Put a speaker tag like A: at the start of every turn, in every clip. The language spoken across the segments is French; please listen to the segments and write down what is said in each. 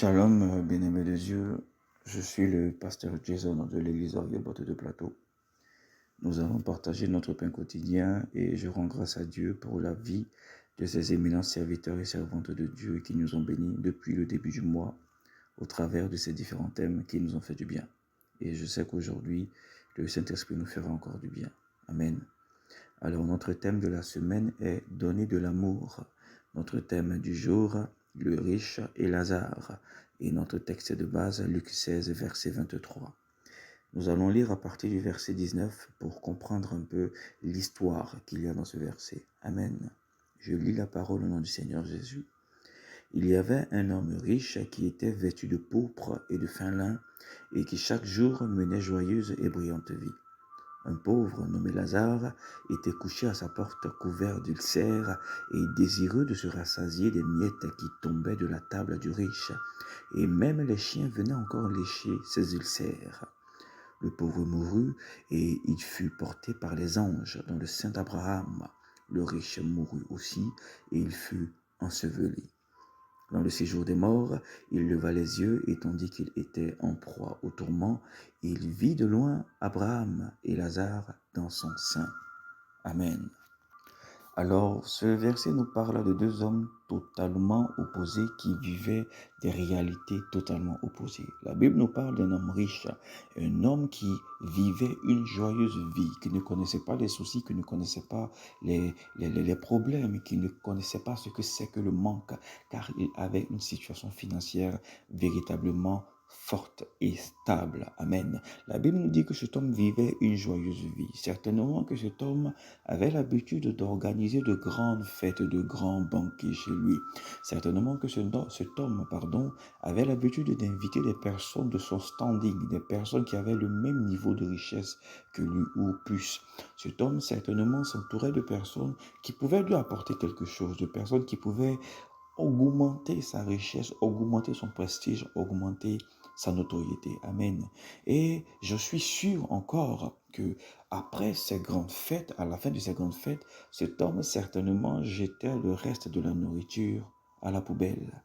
A: Shalom, bien-aimé de Dieu. Je suis le pasteur Jason de l'église Oriel Botte de Plateau. Nous allons partager notre pain quotidien et je rends grâce à Dieu pour la vie de ces éminents serviteurs et servantes de Dieu qui nous ont bénis depuis le début du mois au travers de ces différents thèmes qui nous ont fait du bien. Et je sais qu'aujourd'hui, le Saint-Esprit nous fera encore du bien. Amen. Alors, notre thème de la semaine est « Donner de l'amour ». Notre thème du jour, le riche et Lazare. Et notre texte de base, Luc 16, verset 23. Nous allons lire à partir du verset 19 pour comprendre un peu l'histoire qu'il y a dans ce verset. Amen. Je lis la parole au nom du Seigneur Jésus. Il y avait un homme riche qui était vêtu de pourpre et de fin lin et qui chaque jour menait joyeuse et brillante vie. Un pauvre nommé Lazare était couché à sa porte couvert d'ulcères et désireux de se rassasier des miettes qui tombaient de la table du riche, et même les chiens venaient encore lécher ses ulcères. Le pauvre mourut et il fut porté par les anges dans le sein d'Abraham. Le riche mourut aussi et il fut enseveli. Dans le séjour des morts, il leva les yeux et tandis qu'il était en proie au tourment, il vit de loin Abraham et Lazare dans son sein. Amen. Alors, ce verset nous parle de deux hommes totalement opposés qui vivaient des réalités totalement opposées. La Bible nous parle d'un homme riche, un homme qui vivait une joyeuse vie, qui ne connaissait pas les soucis, qui ne connaissait pas les problèmes, qui ne connaissait pas ce que c'est que le manque, car il avait une situation financière véritablement forte et stable. Amen. La Bible nous dit que cet homme vivait une joyeuse vie. Certainement que cet homme avait l'habitude d'organiser de grandes fêtes, de grands banquets chez lui. Certainement que cet homme avait l'habitude d'inviter des personnes de son standing, des personnes qui avaient le même niveau de richesse que lui ou plus. Cet homme certainement s'entourait de personnes qui pouvaient lui apporter quelque chose, de personnes qui pouvaient augmenter sa richesse, augmenter son prestige, augmenter sa notoriété. Amen. Et je suis sûr encore que après ces grandes fêtes, à la fin de ces grandes fêtes, cet homme certainement jetait le reste de la nourriture à la poubelle.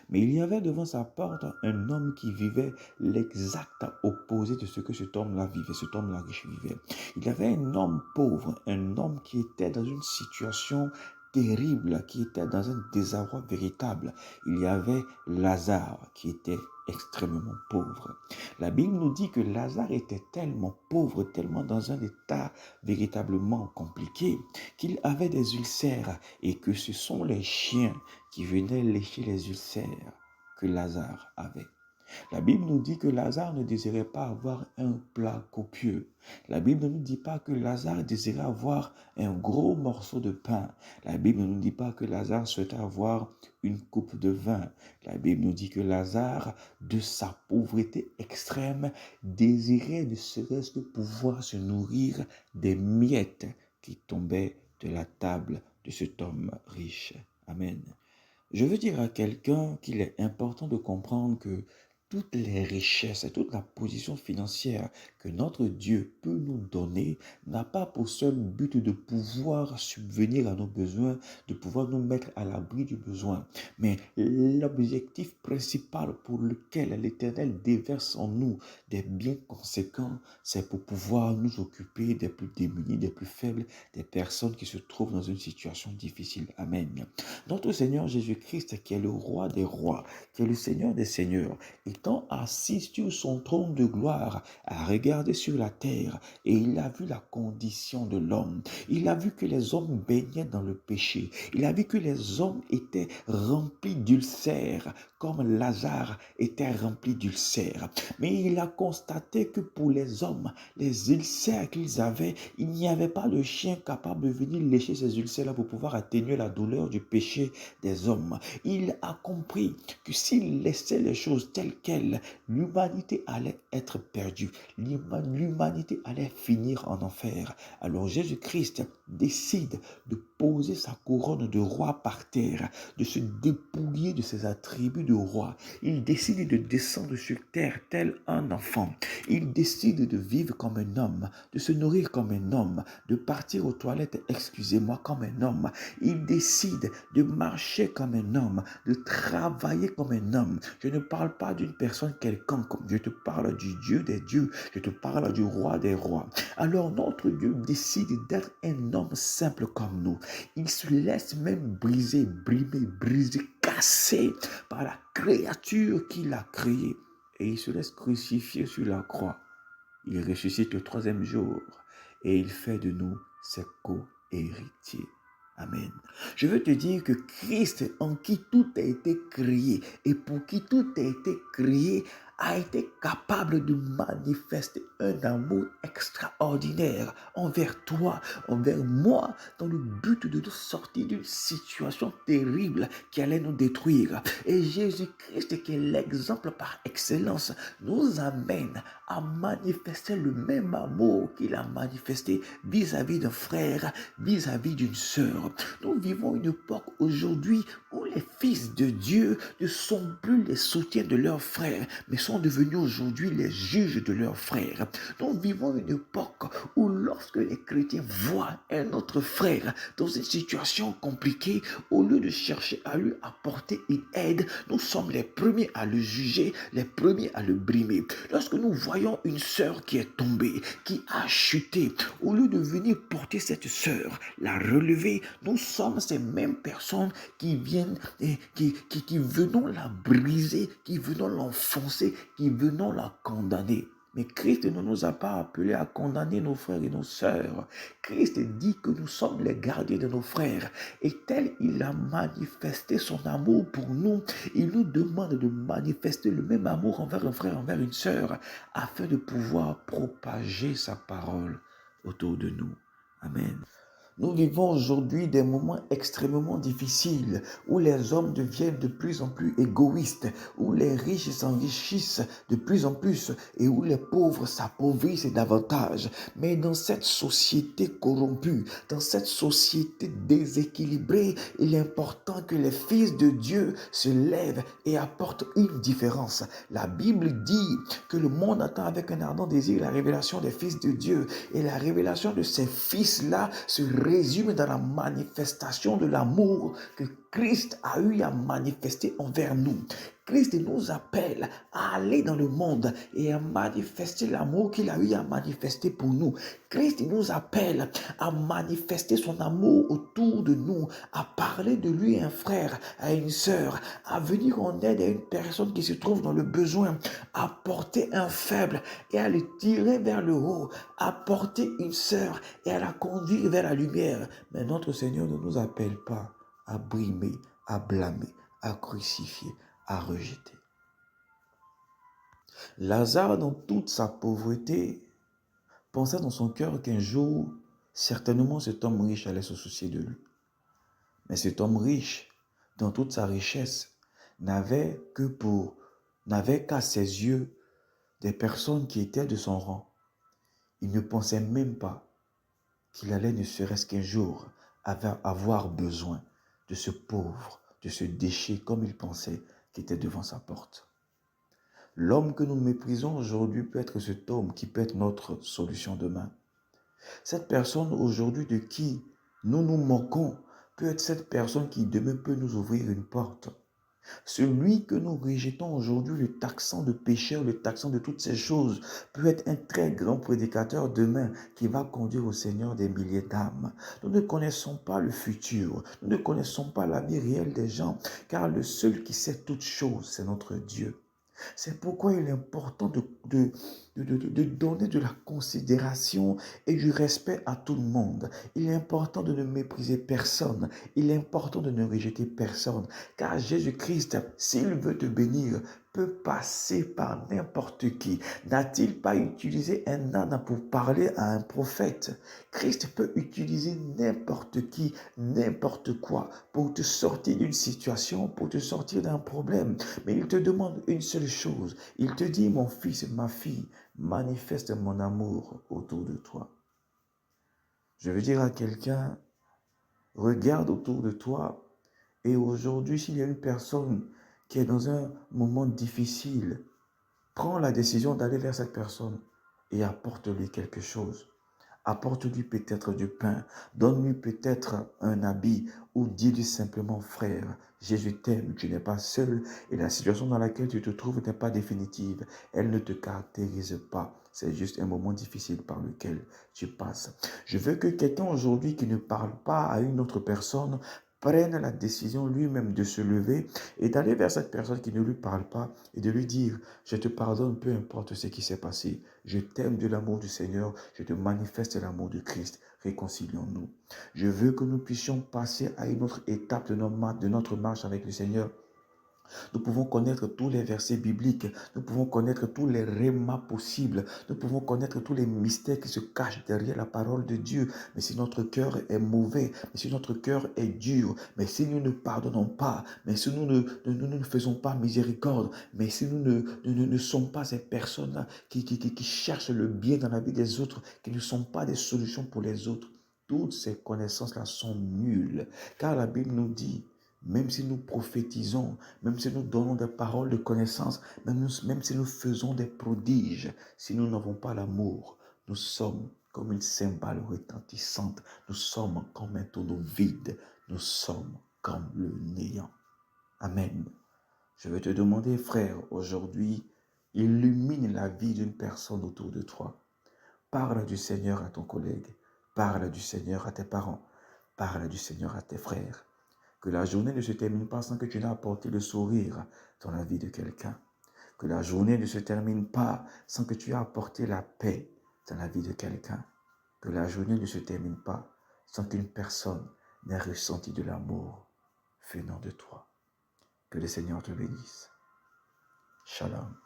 A: Mais il y avait devant sa porte un homme qui vivait l'exact opposé de ce que cet homme-là vivait, cet homme-là riche vivait. Il y avait un homme pauvre, un homme qui était dans une situation terrible, qui était dans un désarroi véritable. Il y avait Lazare qui était extrêmement pauvre. La Bible nous dit que Lazare était tellement pauvre, tellement dans un état véritablement compliqué, qu'il avait des ulcères et que ce sont les chiens qui venaient lécher les ulcères que Lazare avait. La Bible nous dit que Lazare ne désirait pas avoir un plat copieux. La Bible ne nous dit pas que Lazare désirait avoir un gros morceau de pain. La Bible ne nous dit pas que Lazare souhaitait avoir une coupe de vin. La Bible nous dit que Lazare, de sa pauvreté extrême, désirait ne serait-ce que pouvoir se nourrir des miettes qui tombaient de la table de cet homme riche. Amen. Je veux dire à quelqu'un qu'il est important de comprendre que toutes les richesses et toute la position financière que notre Dieu peut nous donner n'a pas pour seul but de pouvoir subvenir à nos besoins, de pouvoir nous mettre à l'abri du besoin. Mais l'objectif principal pour lequel l'Éternel déverse en nous des biens conséquents, c'est pour pouvoir nous occuper des plus démunis, des plus faibles, des personnes qui se trouvent dans une situation difficile. Amen. Notre Seigneur Jésus-Christ, qui est le roi des rois, qui est le Seigneur des seigneurs, étant assis sur son trône de gloire, a regardé sur la terre et il a vu la condition de l'homme. Il a vu que les hommes baignaient dans le péché. Il a vu que les hommes étaient remplis d'ulcères, comme Lazare était rempli d'ulcères. Mais il a constaté que pour les hommes, les ulcères qu'ils avaient, il n'y avait pas de chien capable de venir lécher ces ulcères-là pour pouvoir atténuer la douleur du péché des hommes. Il a compris que s'il laissait les choses telles lequel l'humanité allait être perdue. L'humanité allait finir en enfer. Alors Jésus-Christ décide de poser sa couronne de roi par terre, de se dépouiller de ses attributs de roi. Il décide de descendre sur terre tel un enfant. Il décide de vivre comme un homme, de se nourrir comme un homme, de partir aux toilettes, excusez-moi, comme un homme. Il décide de marcher comme un homme, de travailler comme un homme. Je ne parle pas d'une personne quelconque, je te parle du Dieu des dieux, je te parle du roi des rois. Alors notre Dieu décide d'être un homme simple comme nous. Il se laisse même briser, brimer, briser, casser par la créature qu'il a créée. Et il se laisse crucifier sur la croix. Il ressuscite le troisième jour et il fait de nous ses co-héritiers. Amen. Je veux te dire que Christ, en qui tout a été créé et pour qui tout a été créé, a été capable de manifester un amour extraordinaire envers toi, envers moi, dans le but de nous sortir d'une situation terrible qui allait nous détruire. Et Jésus-Christ, qui est l'exemple par excellence, nous amène à manifester le même amour qu'il a manifesté vis-à-vis d'un frère, vis-à-vis d'une sœur. Nous vivons une époque aujourd'hui où les fils de Dieu ne sont plus les soutiens de leurs frères, mais sont devenus aujourd'hui les juges de leurs frères. Nous vivons une époque où lorsque les chrétiens voient un autre frère dans une situation compliquée, au lieu de chercher à lui apporter une aide, nous sommes les premiers à le juger, les premiers à le brimer. Lorsque nous voyons une sœur qui est tombée, qui a chuté, au lieu de venir porter cette sœur, la relever, nous sommes ces mêmes personnes qui viennent et qui venons la briser, qui venons l'enfoncer, qui venons la condamner. Mais Christ ne nous a pas appelés à condamner nos frères et nos sœurs. Christ dit que nous sommes les gardiens de nos frères. Et tel il a manifesté son amour pour nous, il nous demande de manifester le même amour envers un frère, envers une sœur, afin de pouvoir propager sa parole autour de nous. Amen. Nous vivons aujourd'hui des moments extrêmement difficiles où les hommes deviennent de plus en plus égoïstes, où les riches s'enrichissent de plus en plus et où les pauvres s'appauvrissent davantage. Mais dans cette société corrompue, dans cette société déséquilibrée, il est important que les fils de Dieu se lèvent et apportent une différence. La Bible dit que le monde attend avec un ardent désir la révélation des fils de Dieu et la révélation de ces fils-là se résume dans la manifestation de l'amour que Christ a eu à manifester envers nous. Christ nous appelle à aller dans le monde et à manifester l'amour qu'il a eu à manifester pour nous. Christ nous appelle à manifester son amour autour de nous, à parler de lui à un frère, à une sœur, à venir en aide à une personne qui se trouve dans le besoin, à porter un faible et à le tirer vers le haut, à porter une sœur et à la conduire vers la lumière. Mais notre Seigneur ne nous appelle pas à brimer, à blâmer, à crucifier, à rejeter. Lazare, dans toute sa pauvreté, pensait dans son cœur qu'un jour, certainement cet homme riche allait se soucier de lui. Mais cet homme riche, dans toute sa richesse, n'avait qu'à ses yeux des personnes qui étaient de son rang. Il ne pensait même pas qu'il allait ne serait-ce qu'un jour avoir besoin de ce pauvre, de ce déchet, comme il pensait, qui était devant sa porte. L'homme que nous méprisons aujourd'hui peut être cet homme qui peut être notre solution demain. Cette personne aujourd'hui de qui nous nous moquons peut être cette personne qui demain peut nous ouvrir une porte. Celui que nous rejetons aujourd'hui, le taxant de pécheur, le taxant de toutes ces choses, peut être un très grand prédicateur demain qui va conduire au Seigneur des milliers d'âmes. Nous ne connaissons pas le futur, nous ne connaissons pas la vie réelle des gens, car le seul qui sait toutes choses, c'est notre Dieu. C'est pourquoi il est important de donner de la considération et du respect à tout le monde. Il est important de ne mépriser personne. Il est important de ne rejeter personne. Car Jésus-Christ, s'il veut te bénir, peut passer par n'importe qui. N'a-t-il pas utilisé un âne pour parler à un prophète? Christ peut utiliser n'importe qui, n'importe quoi pour te sortir d'une situation, pour te sortir d'un problème. Mais il te demande une seule chose. Il te dit, mon fils, ma fille, manifeste mon amour autour de toi. Je veux dire à quelqu'un, regarde autour de toi et aujourd'hui, s'il y a une personne qui est dans un moment difficile, prends la décision d'aller vers cette personne et apporte-lui quelque chose. Apporte-lui peut-être du pain, donne-lui peut-être un habit ou dis-lui simplement, frère, Jésus t'aime, tu n'es pas seul et la situation dans laquelle tu te trouves n'est pas définitive. Elle ne te caractérise pas. C'est juste un moment difficile par lequel tu passes. Je veux que quelqu'un aujourd'hui qui ne parle pas à une autre personne prenne la décision lui-même de se lever et d'aller vers cette personne qui ne lui parle pas et de lui dire, je te pardonne peu importe ce qui s'est passé. Je t'aime de l'amour du Seigneur, je te manifeste l'amour de Christ. Réconcilions-nous. Je veux que nous puissions passer à une autre étape de notre marche avec le Seigneur. Nous pouvons connaître tous les versets bibliques, nous pouvons connaître tous les rémas possibles, nous pouvons connaître tous les mystères qui se cachent derrière la parole de Dieu. Mais si notre cœur est mauvais, mais si notre cœur est dur, mais si nous ne pardonnons pas, mais si nous ne faisons pas miséricorde, mais si nous ne sommes pas ces personnes-là qui cherchent le bien dans la vie des autres, qui ne sont pas des solutions pour les autres, toutes ces connaissances-là sont nulles. Car la Bible nous dit, même si nous prophétisons, même si nous donnons des paroles de connaissance, même si nous faisons des prodiges, si nous n'avons pas l'amour, nous sommes comme une cymbale retentissante, nous sommes comme un tonneau vide, nous sommes comme le néant. Amen. Je vais te demander, frère, aujourd'hui, illumine la vie d'une personne autour de toi. Parle du Seigneur à ton collègue, parle du Seigneur à tes parents, parle du Seigneur à tes frères. Que la journée ne se termine pas sans que tu n'aies apporté le sourire dans la vie de quelqu'un. Que la journée ne se termine pas sans que tu aies apporté la paix dans la vie de quelqu'un. Que la journée ne se termine pas sans qu'une personne n'ait ressenti de l'amour venant de toi. Que le Seigneur te bénisse. Shalom.